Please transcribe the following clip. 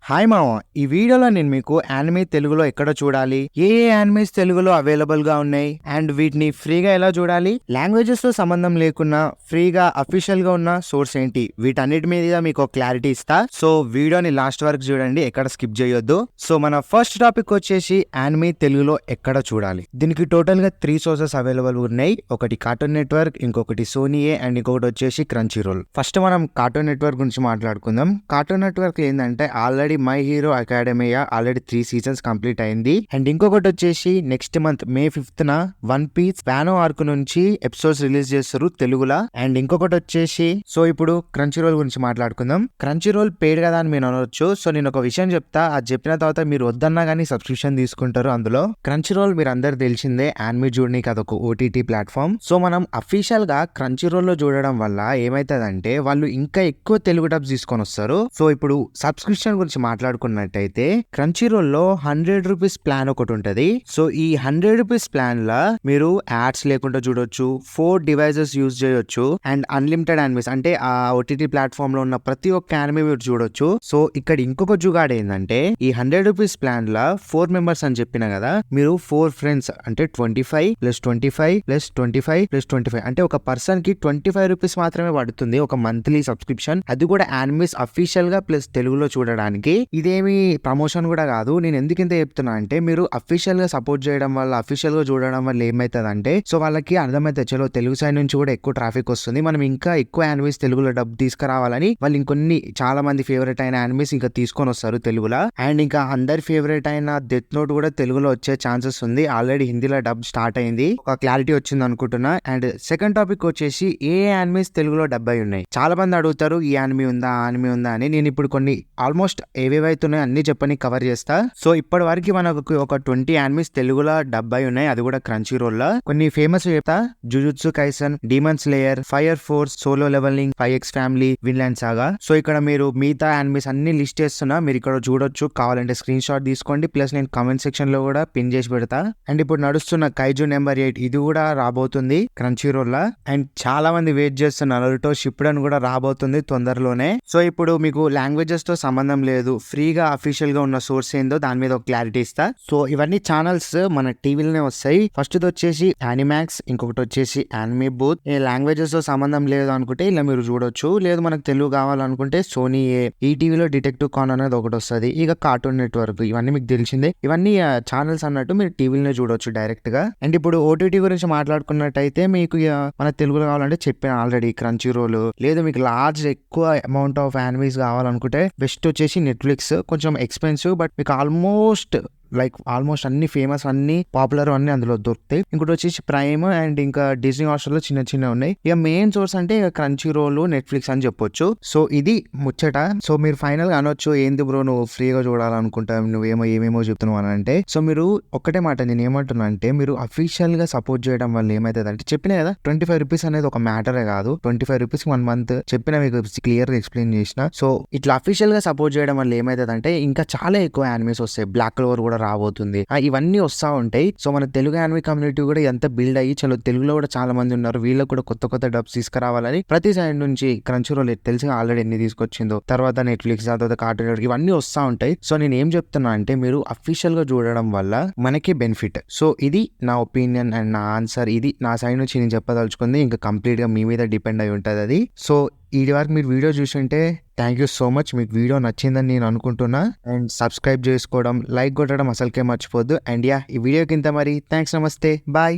Hi మామ, ఈ వీడియోలో నేను మీకు యానిమే తెలుగులో ఎక్కడ చూడాలి, ఏ యానిమేస్ తెలుగులో అవైలబుల్ గా ఉన్నాయి అండ్ వీటిని ఫ్రీగా ఎలా చూడాలి, లాంగ్వేజెస్ తో సంబంధం లేకున్నా ఫ్రీగా అఫీషియల్ గా ఉన్న సోర్స్ ఏంటి, వీటన్నిటి మీద మీకు క్లారిటీ ఇస్తా. సో వీడియోని లాస్ట్ వరకు చూడండి, ఎక్కడ స్కిప్ చేయొద్దు. సో మన ఫస్ట్ టాపిక్ వచ్చేసి యానిమే తెలుగులో ఎక్కడ చూడాలి. దీనికి టోటల్ గా 3 సోర్సెస్ అవైలబుల్ ఉన్నాయి. ఒకటి కార్టూన్ నెట్వర్క్, ఇంకొకటి సోనీయే అండ్ ఇంకొకటి వచ్చేసి క్రంచీ రోల్. ఫస్ట్ మనం కార్టూన్ నెట్వర్క్ గురించి మాట్లాడుకుందాం. కార్టూన్ నెట్వర్క్ ఏంటంటే already My Hero Academia already 3 seasons complete అయింది. అండ్ ఇంకొకటి వచ్చేసి next month May 5th One Piece Wano arc నుంచి ఎపిసోడ్స్ రిలీజ్ చేస్తారు తెలుగులా. అండ్ ఇంకొకటి వచ్చేసి సో ఇప్పుడు క్రంచీ రోల్ గురించి మాట్లాడుకుందాం. క్రంచీ రోల్ పేడ్ కదా అని మీరు అనవచ్చు. సో నేను ఒక విషయం చెప్తా, అది చెప్పిన తర్వాత మీరు వద్దన్నా కానీ సబ్స్క్రిప్షన్ తీసుకుంటారు. అందులో క్రంచీ రోల్ మీరు అందరు తెలిసిందే, యానిమే చూడడానికి అదొక ఓటీటీ ప్లాట్ఫామ్. సో మనం అఫీషియల్ గా క్రంచీ రోల్ లో చూడడం వల్ల ఏమైతుందంటే వాళ్ళు ఇంకా ఎక్కువ తెలుగు డబ్స్ తీసుకొని వస్తారు. సో ఇప్పుడు సబ్స్క్రిప్షన్ గురించి మాట్లాడుకున్నట్టయితే క్రంచీ రోల్ లో 100 రూపీస్ ప్లాన్ ఒకటి ఉంటది. సో ఈ 100 రూపీస్ ప్లాన్ లా మీరు యాడ్స్ లేకుండా చూడొచ్చు, 4 డివైజెస్ యూజ్ చేయొచ్చు అండ్ అన్లిమిటెడ్ యానిమేస్ అంటే ఆ ఓటీటీ ప్లాట్ఫామ్ లో ఉన్న ప్రతి ఒక్క యానిమే మీరు చూడొచ్చు. సో ఇక్కడ ఇంకొక జుగాడు ఏంటంటే ఈ 100 రూపీస్ ప్లాన్ లా 4 మెంబర్స్ అని చెప్పిన కదా, మీరు 4 ఫ్రెండ్స్ అంటే 25 + 25 + 25 + 25 అంటే ఒక పర్సన్ కి 25 రూపీస్ మాత్రమే పడుతుంది ఒక మంత్లీ సబ్స్క్రిప్షన్. అది కూడా యానిమేస్ అఫీషియల్ గా ప్లస్ తెలుగులో చూడడానికి. ఇదేమి ప్రమోషన్ కూడా కాదు. నేను ఎందుకు ఇంత చెప్తున్నా అంటే మీరు అఫీషియల్ గా సపోర్ట్ చేయడం వల్ల, అఫీషియల్ గా చూడడం వల్ల ఏమైతుందంటే సో వాళ్ళకి అర్థమైతే చలో తెలుగు సైడ్ నుంచి కూడా ఎక్కువ ట్రాఫిక్ వస్తుంది, మనం ఇంకా ఎక్కువ యానిమేస్ తెలుగులో డబ్ తీసుకురావాలని వాళ్ళు ఇంకొన్ని చాలా మంది ఫేవరెట్ అయిన యానిమేస్ ఇంకా తీసుకొని వస్తారు తెలుగులో. అండ్ ఇంకా అందరి ఫేవరెట్ అయిన డెత్ నోట్ కూడా తెలుగులో వచ్చే ఛాన్సెస్ ఉంది. ఆల్రెడీ హిందీలో డబ్ స్టార్ట్ అయింది, ఒక క్లారిటీ వచ్చింది అనుకుంటున్నా. అండ్ సెకండ్ టాపిక్ వచ్చేసి ఏ యానిమేస్ తెలుగులో డబ్ అయి ఉన్నాయి. చాలా మంది అడుగుతారు ఈ యానిమే ఉందా, ఆ యానిమే ఉందా అని. నేను ఇప్పుడు కొన్ని ఆల్మోస్ట్ ఏవేవైతున్నాయో అన్ని చెప్పని కవర్ చేస్తా. సో ఇప్పటి వరకు మనకు ఒక 20 యానిమేస్ తెలుగులో డబ్ అయి ఉన్నాయి, అది కూడా క్రంచీ రోల్ లో. కొన్ని ఫేమస్ చెప్తా: Jujutsu Kaisen, Demon Slayer, Fire Force, Solo Leveling, 5X family, Vinland Saga. So ఇక్కడ మీరు మిగతా యానిమేస్ అన్ని లిస్ట్ చేస్తున్నా, మీరు ఇక్కడ చూడొచ్చు. కావాలంటే స్క్రీన్ షాట్ తీసుకోండి, ప్లస్ నేను కామెంట్ సెక్షన్ లో కూడా పిన్ చేసి పెడతా. అండ్ ఇప్పుడు నడుస్తున్న కైజు నెంబర్ 8 ఇది కూడా రాబోతుంది క్రంచీ రోల్ లా. అండ్ చాలా మంది వెయిట్ చేస్తున్నారు, నరుటో షిప్డన్ కూడా రాబోతుంది తొందరలోనే. సో ఇప్పుడు మీకు లాంగ్వేజెస్ తో సంబంధం లేదు, ఫ్రీగా అఫీషియల్ గా ఉన్న సోర్స్ ఏందో దాని మీద ఒక క్లారిటీ ఇస్తా. సో ఇవన్నీ ఛానల్స్ మన టీవీలోనే వస్తాయి. ఫస్ట్ వచ్చేసి యానిమాక్స్, ఇంకొకటి వచ్చేసి యానిమే బూత్. ఏ లాంగ్వేజెస్ తో సంబంధం లేదు అనుకుంటే ఇలా మీరు చూడొచ్చు, లేదు మనకు తెలుగు కావాలనుకుంటే సోనీ ఈ టీవీలో డిటెక్టివ్ కాన్ అనేది ఒకటి వస్తుంది. ఇక కార్టూన్ నెట్వర్క్, ఇవన్నీ మీకు తెలిసిందే. ఇవన్నీ ఛానల్స్ అన్నట్టు మీరు టీవీలోనే చూడొచ్చు డైరెక్ట్ గా. అండ్ ఇప్పుడు ఓటీటీ గురించి మాట్లాడుకున్నట్టయితే మీకు మన తెలుగులో కావాలంటే చెప్పాను ఆల్రెడీ క్రంచీ రోల్. లేదు మీకు లార్జ్ ఎక్కువ అమౌంట్ ఆఫ్ యానిమేస్ కావాలనుకుంటే బెస్ట్ వచ్చేసి నెట్ఫ్లిక్స్. కొంచెం ఎక్స్పెన్సివ్ బట్ మీకు ఆల్మోస్ట్ అన్ని ఫేమస్, అన్ని పాపులర్ అన్ని అందులో దొరుకుతాయి. ఇంకోటి వచ్చేసి ప్రైమ్ అండ్ ఇంకా డిజ్నీ హాట్స్టార్ లో చిన్న చిన్న ఉన్నాయి. ఇక మెయిన్ సోర్స్ అంటే క్రంచీ రోల్, నెట్ఫ్లిక్స్ అని చెప్పొచ్చు. సో ఇది ముచ్చట. సో మీరు ఫైనల్ గా అనొచ్చు, ఏంది బ్రో నువ్వు ఫ్రీగా చూడాలనుకుంటావు, నువ్వేమో ఏమేమో చెప్తున్నావు అని అంటే. సో మీరు ఒక్కటే మాట నేను ఏమంటున్నా అంటే, మీరు అఫీషియల్ గా సపోర్ట్ చేయడం వల్ల ఏమైతుంది అంటే, చెప్పిన కదా 25 రూపీస్ అనేది ఒక మ్యాటరే కాదు. 25 రూపీస్ 1 మంత్ చెప్పిన, మీకు క్లియర్ గా ఎక్స్ప్లెయిన్ చేసిన. సో ఇట్లా అఫీషియల్ గా సపోర్ట్ చేయడం వల్ల ఏమైతుంది అంటే ఇంకా చాలా ఎక్కువ యానిమేస్ వస్తాయి. బ్లాక్ క్లోవర్ కూడా రాబోతుంది, ఇవన్నీ వస్తా ఉంటాయి. సో మన తెలుగు యానిమే కమ్యూనిటీ కూడా ఎంత బిల్డ్ అయ్యి చలో తెలుగులో కూడా చాలా మంది ఉన్నారు, వీళ్ళకి కూడా కొత్త కొత్త డబ్స్ తీసుకురావాలని ప్రతి సైడ్ నుంచి క్రంచీ రోల్ తెలిసి ఆల్రెడీ ఎన్ని తీసుకొచ్చిందో, తర్వాత నెట్ఫ్లిక్స్, తర్వాత కార్టూన్ నెట్వర్క్, ఇవన్నీ వస్తా ఉంటాయి. సో నేను ఏం చెప్తున్నా అంటే మీరు అఫీషియల్ గా చూడడం వల్ల మనకి బెనిఫిట్. సో ఇది నా ఒపీనియన్ అండ్ నా ఆన్సర్. ఇది నా సైడ్ నుంచి నేను చెప్పదలుచుకుంది, ఇంకా కంప్లీట్ గా మీ మీద డిపెండ్ అయి ఉంటుంది అది. సో ఈ వరకు మీరు వీడియో చూసుంటే థ్యాంక్ యూ సో మచ్. మీకు వీడియో నచ్చిందని నేను అనుకుంటున్నా. అండ్ సబ్స్క్రైబ్ చేసుకోవడం, లైక్ కొట్టడం అసలుకే మర్చిపోద్దు. అండ్ ఈ వీడియోకి ఇంత మరి. థ్యాంక్స్, నమస్తే, బాయ్.